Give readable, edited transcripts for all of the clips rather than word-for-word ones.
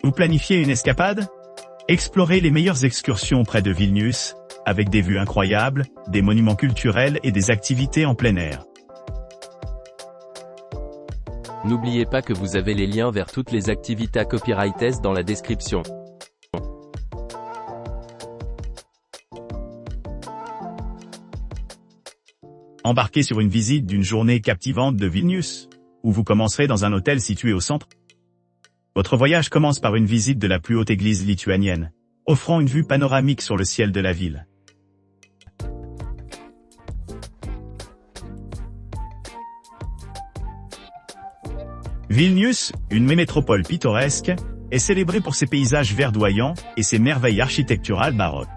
Vous planifiez une escapade? Explorez les meilleures excursions près de Vilnius, avec des vues incroyables, des monuments culturels et des activités en plein air. N'oubliez pas que vous avez les liens vers toutes les activités Copyrightes dans la description. Embarquez sur une visite d'une journée captivante de Vilnius, où vous commencerez dans un hôtel situé au centre. Votre voyage commence par une visite de la plus haute église lituanienne, offrant une vue panoramique sur le ciel de la ville. Vilnius, une métropole pittoresque, est célébrée pour ses paysages verdoyants et ses merveilles architecturales baroques.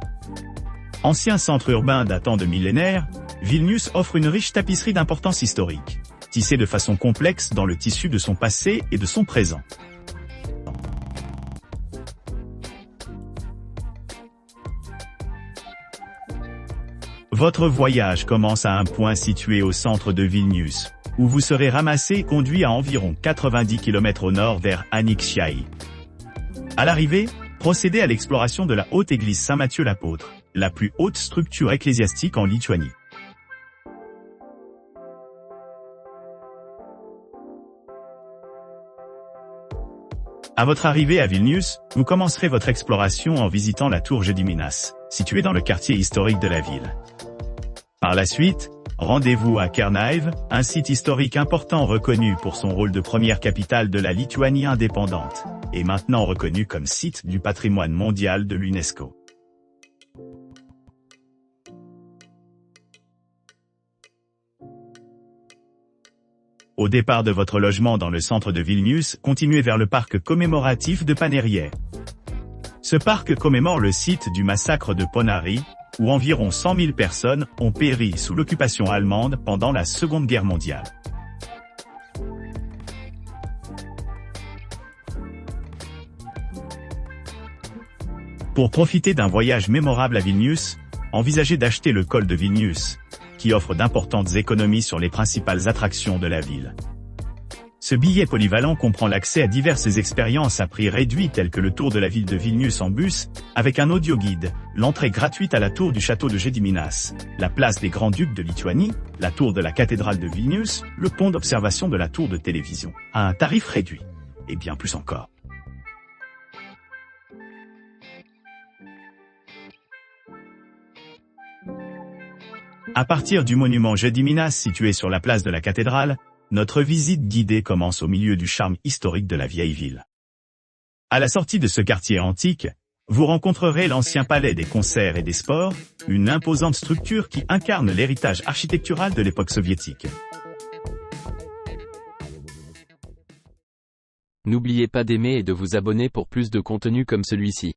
Ancien centre urbain datant de millénaires, Vilnius offre une riche tapisserie d'importance historique, tissée de façon complexe dans le tissu de son passé et de son présent. Votre voyage commence à un point situé au centre de Vilnius, où vous serez ramassé et conduit à environ 90 km au nord vers Anykščiai. À l'arrivée, procédez à l'exploration de la haute église Saint-Matthieu l'Apôtre, la plus haute structure ecclésiastique en Lituanie. À votre arrivée à Vilnius, vous commencerez votre exploration en visitant la tour Gediminas, située dans le quartier historique de la ville. Par la suite, rendez-vous à Kernavė, un site historique important reconnu pour son rôle de première capitale de la Lituanie indépendante, et maintenant reconnu comme site du patrimoine mondial de l'UNESCO. Au départ de votre logement dans le centre de Vilnius, continuez vers le parc commémoratif de Paneriai. Ce parc commémore le site du massacre de Ponary, où environ 100 000 personnes ont péri sous l'occupation allemande pendant la Seconde Guerre mondiale. Pour profiter d'un voyage mémorable à Vilnius, envisagez d'acheter le col de Vilnius, qui offre d'importantes économies sur les principales attractions de la ville. Ce billet polyvalent comprend l'accès à diverses expériences à prix réduit telles que le tour de la ville de Vilnius en bus, avec un audioguide, l'entrée gratuite à la tour du château de Gediminas, la place des Grands-Ducs de Lituanie, la tour de la cathédrale de Vilnius, le pont d'observation de la tour de télévision, à un tarif réduit, et bien plus encore. À partir du monument Gediminas situé sur la place de la cathédrale, notre visite guidée commence au milieu du charme historique de la vieille ville. À la sortie de ce quartier antique, vous rencontrerez l'ancien palais des concerts et des sports, une imposante structure qui incarne l'héritage architectural de l'époque soviétique. N'oubliez pas d'aimer et de vous abonner pour plus de contenu comme celui-ci.